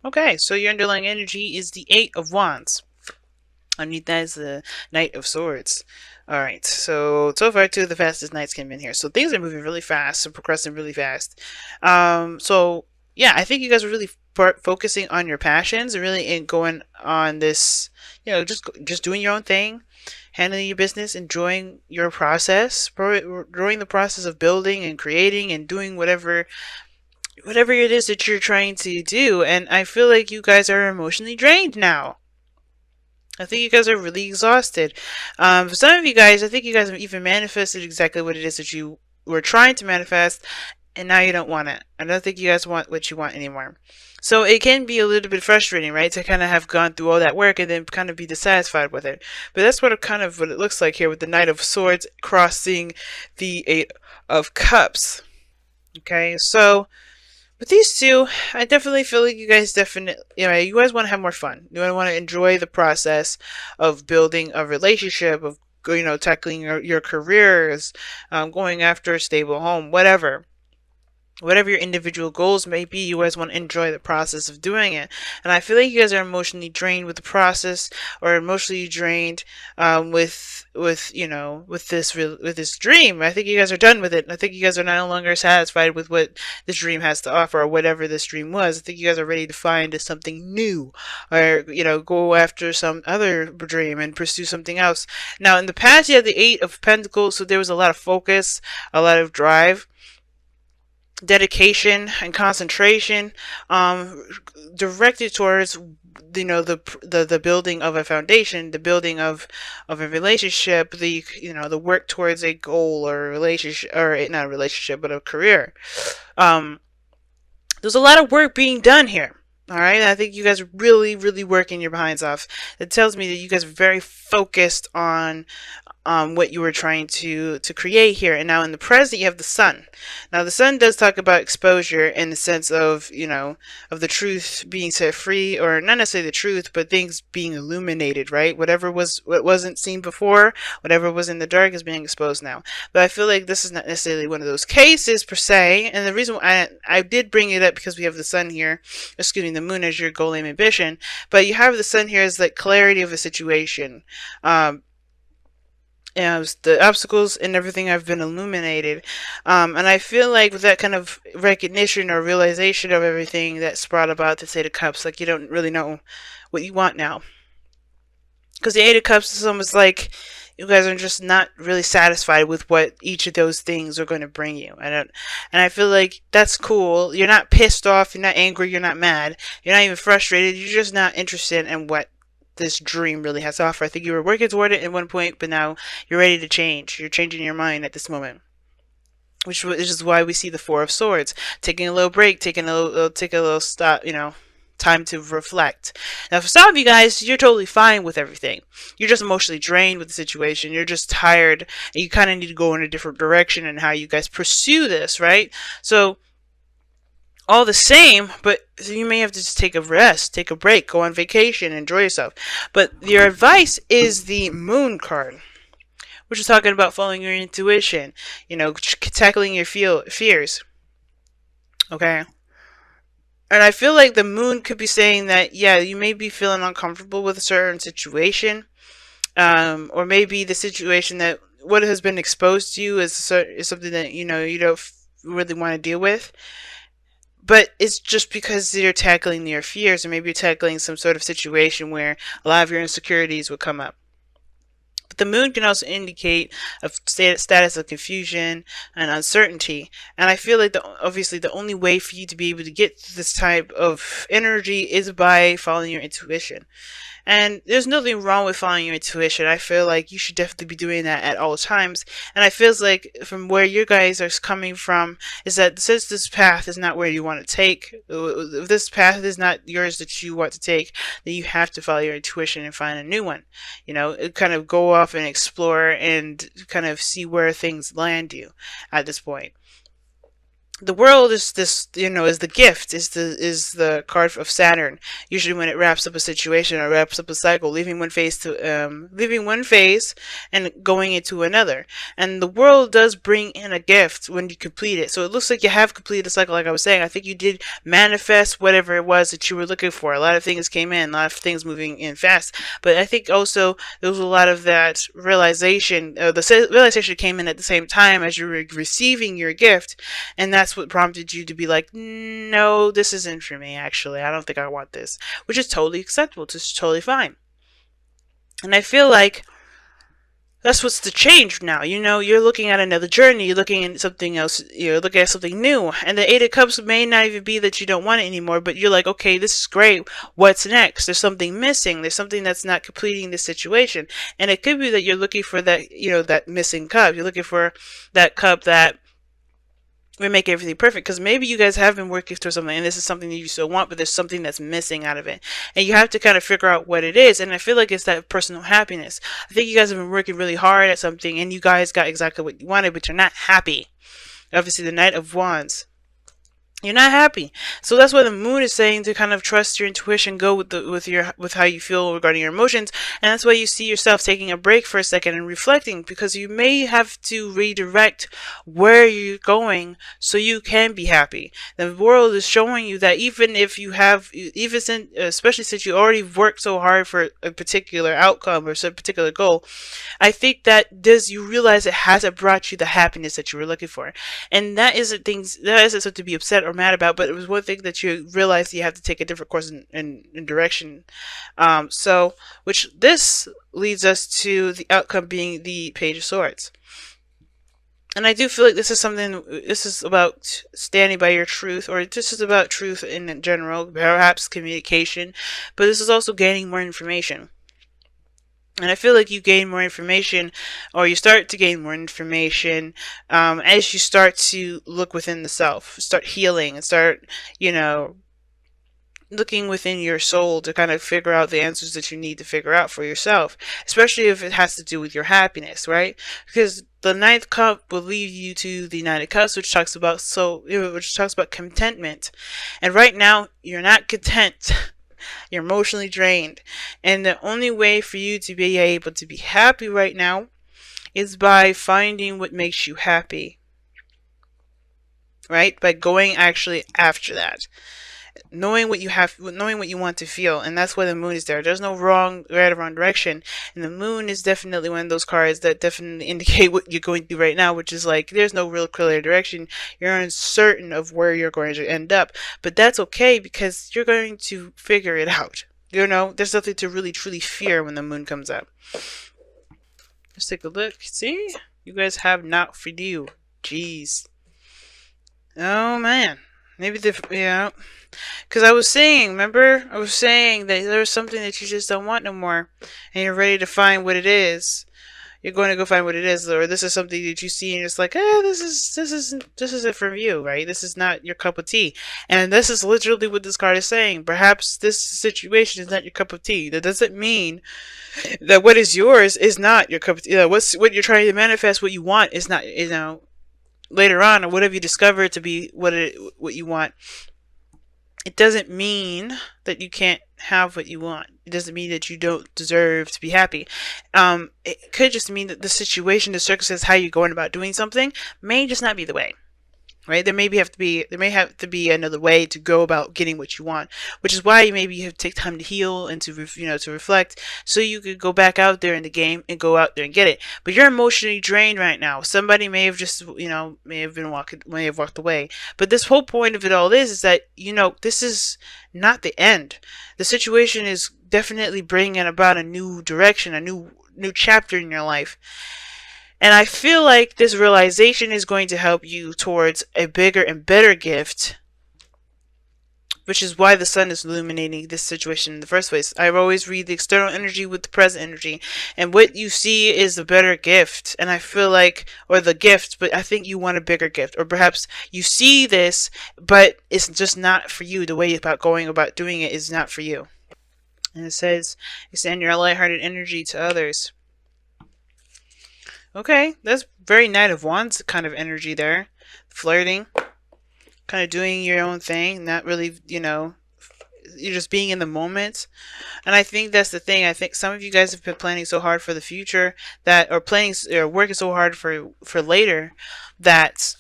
Okay, so your underlying energy is the Eight of Wands. Underneath that is the Knight of Swords. All right, so far two of the fastest knights came in here. So things are moving really fast, so progressing really fast. So yeah, I think you guys are really focusing on your passions and really in going on this, just doing your own thing, handling your business, enjoying your process, enjoying the process of building and creating and doing whatever it is that you're trying to do. And I feel like you guys are emotionally drained now. I think you guys are really exhausted. For some of you guys, I think you guys have even manifested exactly what it is that you were trying to manifest, and now you don't want it. I don't think you guys want what you want anymore. So it can be a little bit frustrating, right? To kind of have gone through all that work and then kind of be dissatisfied with it. But that's what it looks like here with the Knight of Swords crossing the Eight of Cups. Okay, so with these two, I definitely feel like you guys want to have more fun. You want to enjoy the process of building a relationship, of tackling your careers, going after a stable home, whatever your individual goals may be, you guys want to enjoy the process of doing it. And I feel like you guys are emotionally drained with the process, or emotionally drained with this dream. I think you guys are done with it. I think you guys are no longer satisfied with what this dream has to offer, or whatever this dream was. I think you guys are ready to find something new, or go after some other dream and pursue something else. Now, in the past, you had the Eight of Pentacles, so there was a lot of focus, a lot of drive, dedication and concentration, directed towards the building of a foundation, the building of a relationship, the work towards a goal or a relationship, or not a relationship but a career. um there's a lot of work being done here. All right, I think you guys are really, really working your behinds off. It tells me that you guys are very focused on what you were trying to create here. And now in the present, you have the sun. Now the sun does talk about exposure in the sense of of the truth being set free, or not necessarily the truth, but things being illuminated. Right, what wasn't seen before, whatever was in the dark is being exposed now. But I feel like this is not necessarily one of those cases per se. And the reason why I did bring it up, because we have the sun here, excuse me, the moon as your goal, aim, ambition. But you have the sun here as like clarity of a situation. And the obstacles and everything have been illuminated. And I feel like with that kind of recognition or realization of everything that's brought about the Eight of Cups, like you don't really know what you want now. Because the Eight of Cups is almost like you guys are just not really satisfied with what each of those things are going to bring you. And I feel like that's cool. You're not pissed off, you're not angry, you're not mad, you're not even frustrated, you're just not interested in what this dream really has to offer. I think you were working toward it at one point, but now you're ready to change. You're changing your mind at this moment, which is why we see the Four of Swords, taking a little break, take a little stop, time to reflect. Now, for some of you guys, you're totally fine with everything. You're just emotionally drained with the situation. You're just tired, and you kind of need to go in a different direction in how you guys pursue this, right? So all the same, but you may have to just take a rest, take a break, go on vacation, enjoy yourself. But your advice is the Moon card, which is talking about following your intuition, tackling your fears. Okay. And I feel like the Moon could be saying that, yeah, you may be feeling uncomfortable with a certain situation, or maybe the situation that what has been exposed to you is something that you don't really want to deal with. But it's just because you're tackling your fears, or maybe you're tackling some sort of situation where a lot of your insecurities would come up. But the moon can also indicate a status of confusion and uncertainty. And I feel like obviously the only way for you to be able to get this type of energy is by following your intuition. And there's nothing wrong with following your intuition. I feel like you should definitely be doing that at all times. And I feel like from where you guys are coming from is that since this path is not where you want to take, if this path is not yours that you want to take, then you have to follow your intuition and find a new one. Kind of go off and explore and kind of see where things land you at this point. the world is this, is the gift, is the card of Saturn. Usually when it wraps up a situation or wraps up a cycle, leaving one phase and going into another. And the world does bring in a gift when you complete it. So it looks like you have completed the cycle. Like I was saying, I think you did manifest whatever it was that you were looking for. A lot of things came in, a lot of things moving in fast. But I think also there was a lot of that realization. The realization came in at the same time as you were receiving your gift, and that's what prompted you to be like, no, this isn't for me, actually. I don't think I want this. Which is totally acceptable. It's totally fine. And I feel like that's what's the change now. You're looking at another journey. You're looking at something else. You're looking at something new. And the Eight of Cups may not even be that you don't want it anymore, but you're like, okay, this is great. What's next? There's something missing. There's something that's not completing the situation. And it could be that you're looking for that, that missing cup. You're looking for that cup that we make everything perfect, because maybe you guys have been working through something and this is something that you still want, but there's something that's missing out of it, and you have to kind of figure out what it is. And I feel like it's that personal happiness. I think you guys have been working really hard at something and you guys got exactly what you wanted, but you're not happy. Obviously, the Knight of Wands, you're not happy. So that's why the moon is saying to kind of trust your intuition, go with how you feel regarding your emotions. And that's why you see yourself taking a break for a second and reflecting, because you may have to redirect where you're going so you can be happy. The world is showing you that even if you have, especially since you already worked so hard for a particular outcome or some particular goal, I think that you realize it hasn't brought you the happiness that you were looking for. And that isn't something to be upset or mad about, but it was one thing that you realize you have to take a different course in direction. Which this leads us to the outcome being the Page of Swords. And I do feel like this is about standing by your truth, or this is about truth in general, perhaps communication, but this is also gaining more information. And I feel like you gain more information, or you start to gain more information, as you start to look within the self, start healing, and start, looking within your soul to kind of figure out the answers that you need to figure out for yourself, especially if it has to do with your happiness, right? Because the ninth cup will lead you to the Nine of Cups, which talks about contentment. And right now, you're not content. You're emotionally drained. And the only way for you to be able to be happy right now is by finding what makes you happy. Right? By going actually after that. Knowing what you want to feel. And that's why the moon is there. There's no right or wrong direction. And the moon is definitely one of those cards that definitely indicate what you're going through right now, which is like, there's no real clear direction. You're uncertain of where you're going to end up. But that's okay, because you're going to figure it out. There's nothing to really truly fear when the moon comes up. Let's take a look. See? You guys have not for you. Jeez. Oh man. Maybe because I was saying, remember? I was saying that there's something that you just don't want no more. And you're ready to find what it is. You're going to go find what it is, or this is something that you see and it's like, this isn't from you, right? This is not your cup of tea. And this is literally what this card is saying. Perhaps this situation is not your cup of tea. That doesn't mean that what is yours is not your cup of tea. What you're trying to manifest, what you want, is not, later on, or whatever you discover to be what you want. It doesn't mean that you can't have what you want. It doesn't mean that you don't deserve to be happy. It could just mean that the situation, the circumstances, how you're going about doing something may just not be the way. Right? There may have to be another way to go about getting what you want, which is why maybe you have to take time to heal and to reflect, so you could go back out there in the game and go out there and get it. But you're emotionally drained right now. Somebody may have just may have walked away. But this whole point of it all is that this is not the end. The situation is definitely bringing about a new direction, a new chapter in your life. And I feel like this realization is going to help you towards a bigger and better gift, which is why the sun is illuminating this situation in the first place. I always read the external energy with the present energy, and what you see is a better gift. And I feel like, or the gift, but I think you want a bigger gift. Or perhaps you see this, but it's just not for you. The way about going about doing it is not for you. And it says, extend your lighthearted energy to others. Okay, that's very Knight of Wands kind of energy there. Flirting. kind of doing your own thing, not really, you're just being in the moment. And I think that's the thing. I think some of you guys have been planning so hard for the future that, or planning, or working so hard for later, that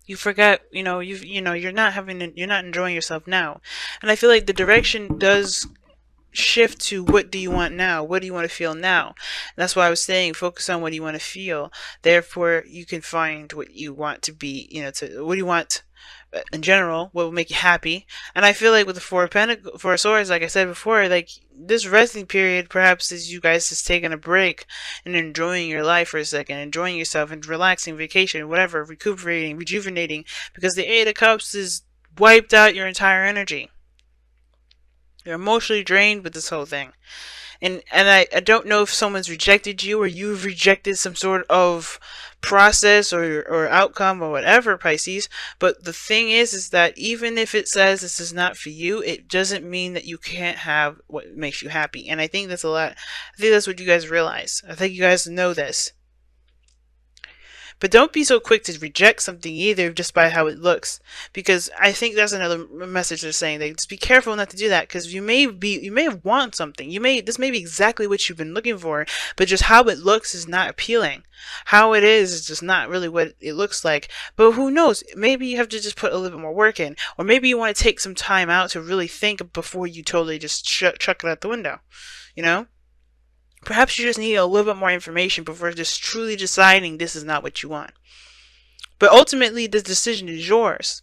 you forget, you're not enjoying yourself now. And I feel like the direction does shift to, what do you want now? What do you want to feel now? And that's why I was saying, focus on what you want to feel. Therefore, you can find what you want to be, what do you want in general, what will make you happy. And I feel like with the Four of Swords, like I said before, like this resting period perhaps is you guys just taking a break and enjoying your life for a second, enjoying yourself and relaxing, vacation, whatever, recuperating, rejuvenating, because the Eight of Cups is wiped out your entire energy. You're emotionally drained with this whole thing. And I don't know if someone's rejected you or you've rejected some sort of process or outcome or whatever, Pisces. But the thing is that even if it says this is not for you, it doesn't mean that you can't have what makes you happy. And I think that's a lot. I think that's what you guys realize. I think you guys know this. But don't be so quick to reject something either just by how it looks, because I think that's another message they're saying. They just be careful not to do that, because you may have want something. This may be exactly what you've been looking for, but just how it looks is not appealing. How it is just not really what it looks like. But who knows? Maybe you have to just put a little bit more work in, or maybe you want to take some time out to really think before you totally just chuck it out the window. You know? Perhaps you just need a little bit more information before just truly deciding this is not what you want. But ultimately, the decision is yours.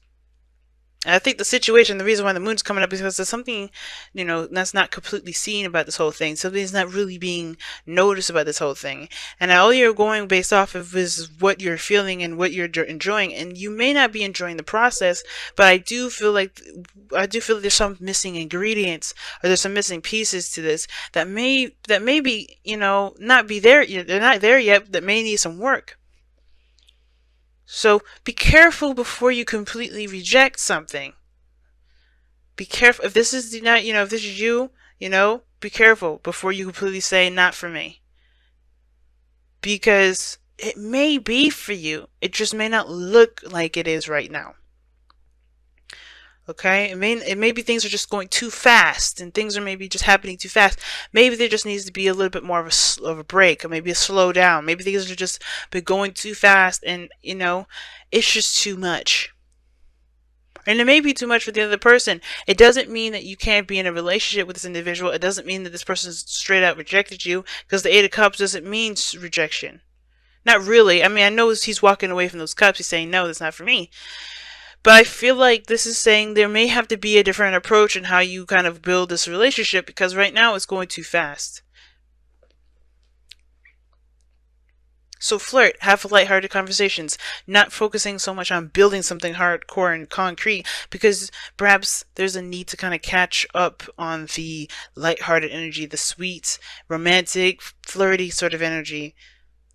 And I think the situation, the reason why the moon's coming up is because there's something, that's not completely seen about this whole thing. Something's not really being noticed about this whole thing. And all you're going based off of is what you're feeling and what you're enjoying. And you may not be enjoying the process, but I do feel like there's some missing ingredients, or there's some missing pieces to this that may be, not be there. They're not there yet. That may need some work. So be careful before you completely reject something. Be careful if this is not, if this is you, be careful before you completely say not for me. Because it may be for you. It just may not look like it is right now. Okay, it may be things are just going too fast, and things are maybe just happening too fast. Maybe there just needs to be a little bit more of a break, or maybe a slow down. Maybe things are just been going too fast, and it's just too much. And it may be too much for the other person. It doesn't mean that you can't be in a relationship with this individual. It doesn't mean that this person's straight out rejected you, because the Eight of Cups doesn't mean rejection. Not really. I mean, I know he's walking away from those cups. He's saying, no, that's not for me. But I feel like this is saying there may have to be a different approach in how you kind of build this relationship, because right now it's going too fast. So flirt, have lighthearted conversations, not focusing so much on building something hardcore and concrete, because perhaps there's a need to kind of catch up on the lighthearted energy, the sweet, romantic, flirty sort of energy.